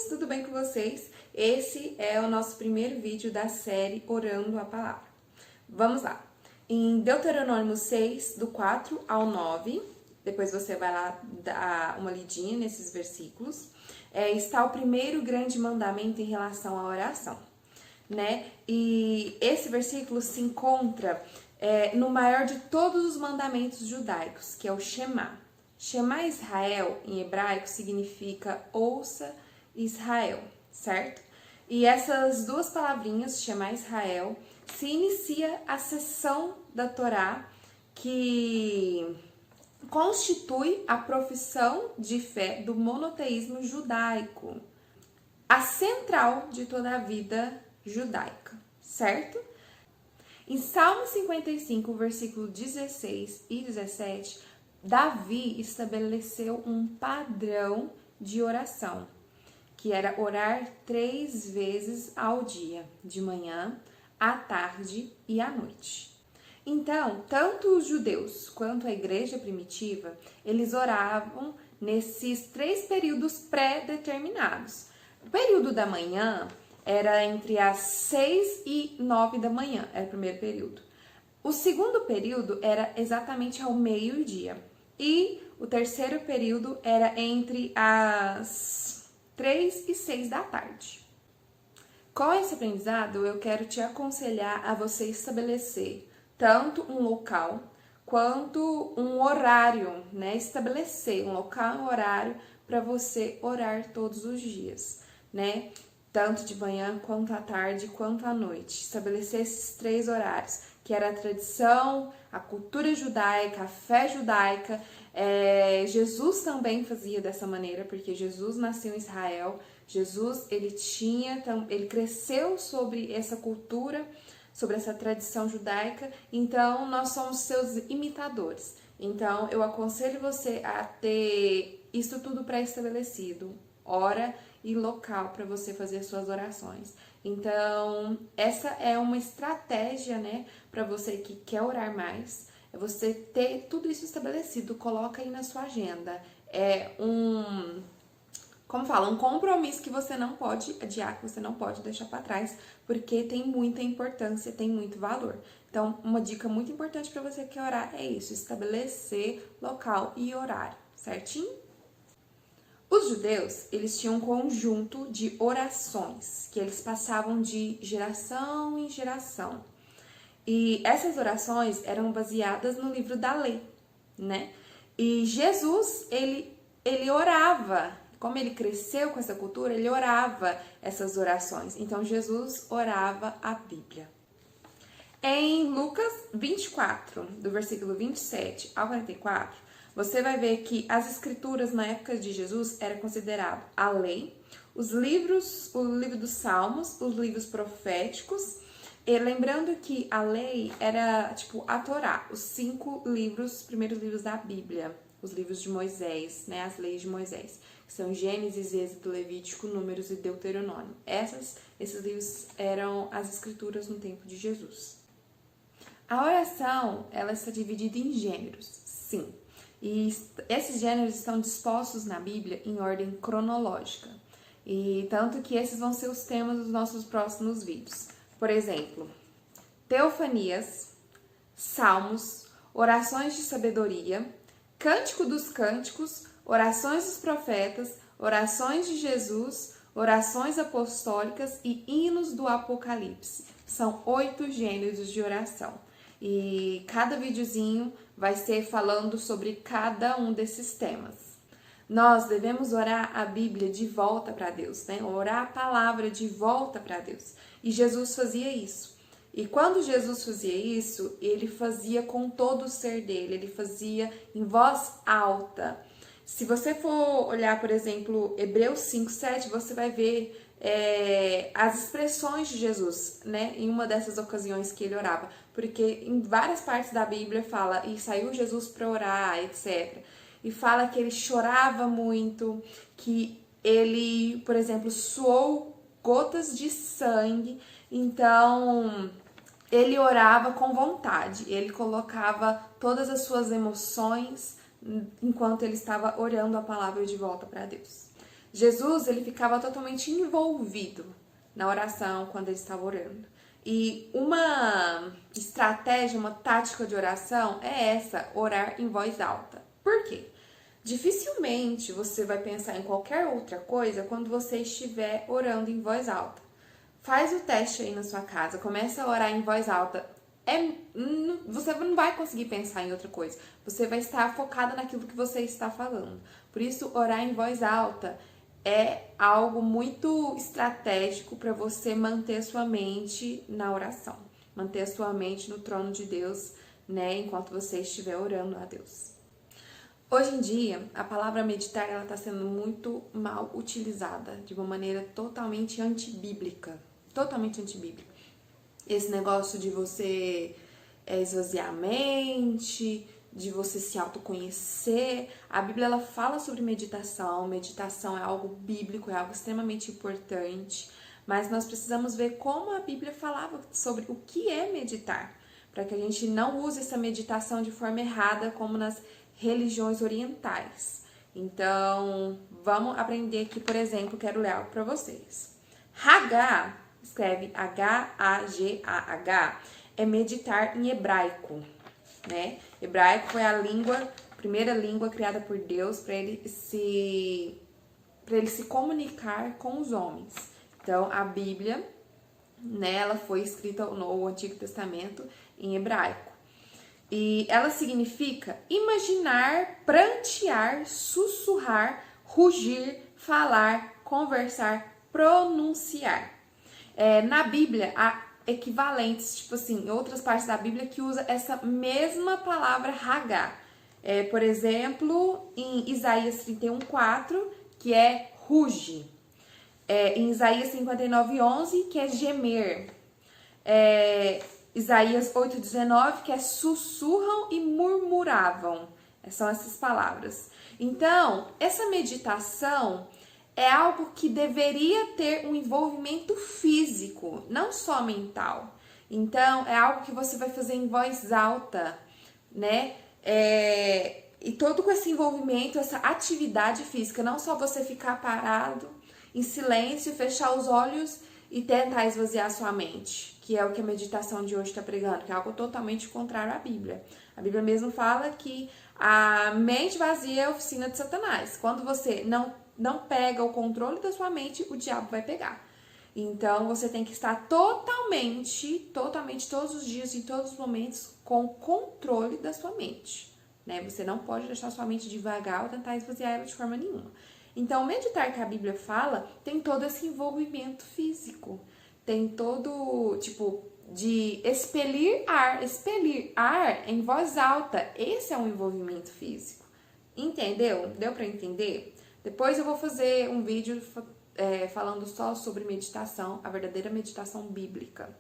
meninas, tudo bem com vocês? Esse é o nosso primeiro vídeo da série Orando a Palavra. Vamos lá. Em Deuteronômio 6, do 4 ao 9, depois você vai lá dar uma lidinha nesses versículos, está o primeiro grande mandamento em relação à oração, né? E esse versículo se encontra no maior de todos os mandamentos judaicos, que é o Shema. Shema Israel, em hebraico, significa ouça Israel, certo? E essas duas palavrinhas, Shema Israel, se inicia a seção da Torá que constitui a profissão de fé do monoteísmo judaico, a central de toda a vida judaica, certo? Em Salmo 55, versículo 16 e 17, Davi estabeleceu um padrão de oração, que era orar 3 vezes ao dia, de manhã, à tarde e à noite. Então, tanto os judeus quanto a igreja primitiva, eles oravam nesses 3 períodos pré-determinados. O período da manhã era entre as 6 e 9 da manhã, era o primeiro período. O segundo período era exatamente ao meio-dia. E o terceiro período era entre as 3 e 6 da tarde. Com esse aprendizado, eu quero te aconselhar a você estabelecer tanto um local quanto um horário, né? Estabelecer um local e um horário para você orar todos os dias, né? Tanto de manhã, quanto à tarde, quanto à noite. Estabelecer esses 3 horários, que era a tradição, a cultura judaica, a fé judaica. Jesus também fazia dessa maneira, porque Jesus nasceu em Israel. Jesus, ele cresceu sobre essa cultura, sobre essa tradição judaica. Então, nós somos seus imitadores. Então, eu aconselho você a ter isso tudo pré-estabelecido. Hora e local para você fazer suas orações. Então, essa é uma estratégia, né, para você que quer orar mais, é você ter tudo isso estabelecido, coloca aí na sua agenda. É um compromisso que você não pode adiar, que você não pode deixar para trás, porque tem muita importância, tem muito valor. Então, uma dica muito importante para você que quer orar é isso, estabelecer local e horário, certinho? Os judeus, eles tinham um conjunto de orações que eles passavam de geração em geração. E essas orações eram baseadas no livro da lei, né? E Jesus, ele orava, como ele cresceu com essa cultura, ele orava essas orações. Então, Jesus orava a Bíblia. Em Lucas 24, do versículo 27 ao 44, você vai ver que as escrituras na época de Jesus era considerado a lei, o livro dos Salmos, os livros proféticos, e lembrando que a lei era tipo a Torá, os 5 livros, primeiros livros da Bíblia, os livros de Moisés, né, as leis de Moisés, que são Gênesis, Êxodo, Levítico, Números e Deuteronômio. Esses livros eram as escrituras no tempo de Jesus. A oração, ela está dividida em gêneros, sim. E esses gêneros estão dispostos na Bíblia em ordem cronológica. E tanto que esses vão ser os temas dos nossos próximos vídeos. Por exemplo, teofanias, salmos, orações de sabedoria, cântico dos cânticos, orações dos profetas, orações de Jesus, orações apostólicas e hinos do Apocalipse. São 8 gêneros de oração. E cada videozinho vai ser falando sobre cada um desses temas. Nós devemos orar a Bíblia de volta para Deus, né? Orar a palavra de volta para Deus. E Jesus fazia isso. E quando Jesus fazia isso, ele fazia com todo o ser dele, ele fazia em voz alta. Se você for olhar, por exemplo, Hebreus 5:7, você vai ver as expressões de Jesus, né, em uma dessas ocasiões que ele orava, porque em várias partes da Bíblia fala, e saiu Jesus para orar, etc. E fala que ele chorava muito, que ele, por exemplo, suou gotas de sangue, então ele orava com vontade, ele colocava todas as suas emoções enquanto ele estava orando a palavra de volta para Deus. Jesus, ele ficava totalmente envolvido na oração quando ele estava orando. E uma estratégia, uma tática de oração é essa, orar em voz alta. Por quê? Dificilmente você vai pensar em qualquer outra coisa quando você estiver orando em voz alta. Faz o teste aí na sua casa, começa a orar em voz alta. Você não vai conseguir pensar em outra coisa. Você vai estar focada naquilo que você está falando. Por isso, orar em voz alta é algo muito estratégico para você manter sua mente na oração. Manter a sua mente no trono de Deus, né, enquanto você estiver orando a Deus. Hoje em dia, a palavra meditar ela está sendo muito mal utilizada, de uma maneira totalmente antibíblica. Totalmente antibíblica. Esse negócio de você esvaziar a mente, de você se autoconhecer. A Bíblia ela fala sobre meditação. Meditação é algo bíblico, é algo extremamente importante. Mas nós precisamos ver como a Bíblia falava sobre o que é meditar, para que a gente não use essa meditação de forma errada, como nas religiões orientais. Então, vamos aprender aqui, por exemplo, quero ler algo para vocês. Hagah, escreve H-A-G-A-H, é meditar em hebraico, né? Hebraico foi a primeira língua criada por Deus para ele se comunicar com os homens. Então, a Bíblia, né, ela foi escrita no Antigo Testamento em hebraico. E ela significa imaginar, prantear, sussurrar, rugir, falar, conversar, pronunciar. Na Bíblia, há equivalentes, tipo assim, em outras partes da Bíblia que usa essa mesma palavra Hagah. Por exemplo, em Isaías 31:4, que é ruge. Em Isaías 59:11, que é gemer. Isaías 8:19, que é sussurram e murmuravam. São essas palavras. Então, essa meditação é algo que deveria ter um envolvimento físico, não só mental. Então, é algo que você vai fazer em voz alta, né? E todo com esse envolvimento, essa atividade física, não só você ficar parado, em silêncio, fechar os olhos e tentar esvaziar sua mente, que é o que a meditação de hoje está pregando, que é algo totalmente contrário à Bíblia. A Bíblia mesmo fala que a mente vazia é a oficina de Satanás. Quando você não pega o controle da sua mente, o diabo vai pegar. Então, você tem que estar totalmente, todos os dias, em todos os momentos, com o controle da sua mente, né? Você não pode deixar sua mente devagar ou tentar esvaziar ela de forma nenhuma. Então, o meditar que a Bíblia fala tem todo esse envolvimento físico. Tem todo, tipo, de expelir ar em voz alta. Esse é um envolvimento físico. Entendeu? Deu para entender? Depois eu vou fazer um vídeo falando só sobre meditação, a verdadeira meditação bíblica.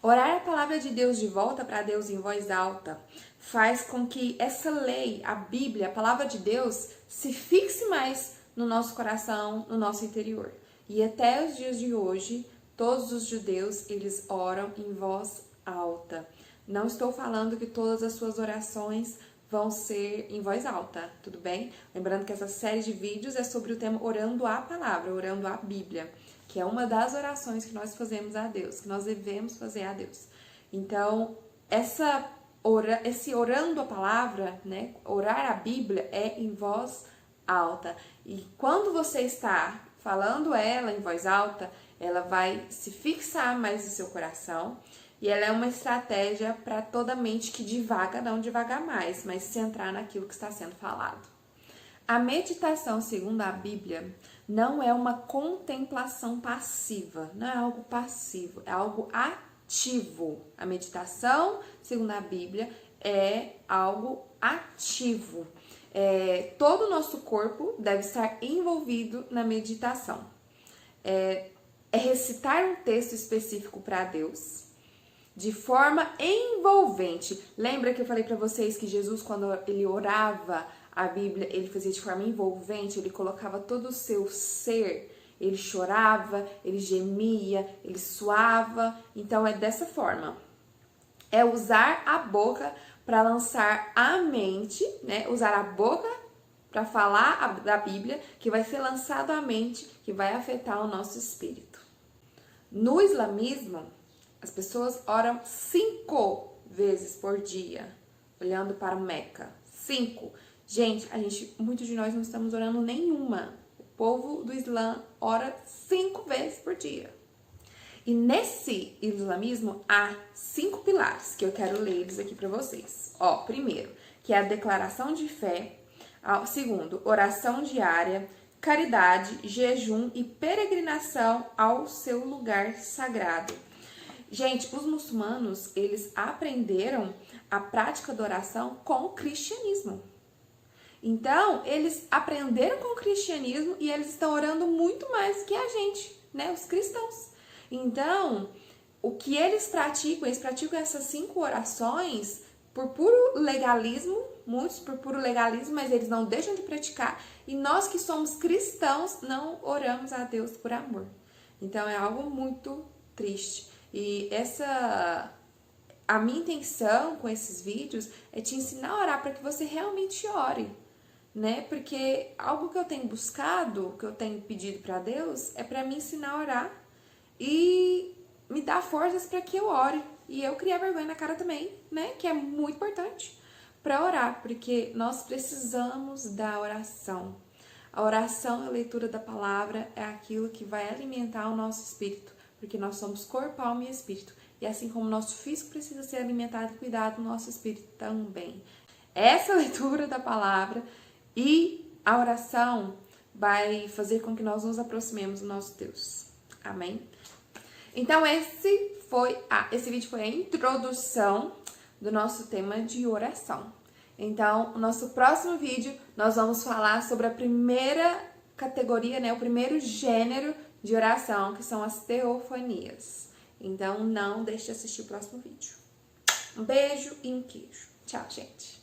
Orar a palavra de Deus de volta para Deus em voz alta faz com que essa lei, a Bíblia, a palavra de Deus, se fixe mais no nosso coração, no nosso interior. E até os dias de hoje, todos os judeus, eles oram em voz alta. Não estou falando que todas as suas orações vão ser em voz alta, tudo bem? Lembrando que essa série de vídeos é sobre o tema orando a palavra, orando a Bíblia, que é uma das orações que nós fazemos a Deus, que nós devemos fazer a Deus. Então, esse orando a palavra, né, orar a Bíblia é em voz alta. E quando você está falando ela em voz alta, ela vai se fixar mais no seu coração. E ela é uma estratégia para toda mente que divaga, não divagar mais, mas centrar naquilo que está sendo falado. A meditação, segundo a Bíblia, não é uma contemplação passiva, não é algo passivo, é algo ativo. A meditação, segundo a Bíblia, é algo ativo. Todo o nosso corpo deve estar envolvido na meditação. É recitar um texto específico para Deus de forma envolvente. Lembra que eu falei para vocês que Jesus, quando ele orava a Bíblia, ele fazia de forma envolvente, ele colocava todo o seu ser, ele chorava, ele gemia, ele suava. Então é dessa forma. É usar a boca para lançar a mente, né? Usar a boca para falar da Bíblia, que vai ser lançado à mente, que vai afetar o nosso espírito. No islamismo, as pessoas oram 5 vezes por dia, olhando para Meca. 5. Gente, muitos de nós não estamos orando nenhuma. O povo do Islã ora 5 vezes por dia. E nesse islamismo há 5 pilares que eu quero ler eles aqui para vocês. Primeiro, que é a declaração de fé. Segundo, oração diária, caridade, jejum e peregrinação ao seu lugar sagrado. Gente, os muçulmanos, eles aprenderam a prática da oração com o cristianismo. Então, eles aprenderam com o cristianismo e eles estão orando muito mais que a gente, né? Os cristãos. Então, o que eles praticam essas 5 orações por puro legalismo, muitos por puro legalismo, mas eles não deixam de praticar. E nós que somos cristãos não oramos a Deus por amor. Então, é algo muito triste. E a minha intenção com esses vídeos é te ensinar a orar para que você realmente ore, né? Porque algo que eu tenho buscado, que eu tenho pedido para Deus, é para me ensinar a orar e me dar forças para que eu ore. E eu criar vergonha na cara também, né? Que é muito importante para orar, porque nós precisamos da oração. A oração, a leitura da palavra é aquilo que vai alimentar o nosso espírito, porque nós somos corpo, alma e espírito. E assim como o nosso físico precisa ser alimentado e cuidado, o nosso espírito também. Essa leitura da palavra e a oração vai fazer com que nós nos aproximemos do nosso Deus. Amém? Então, esse vídeo foi a introdução do nosso tema de oração. Então, no nosso próximo vídeo, nós vamos falar sobre a primeira categoria, né, o primeiro gênero de oração, que são as teofanias. Então, não deixe de assistir o próximo vídeo. Um beijo e um queijo. Tchau, gente!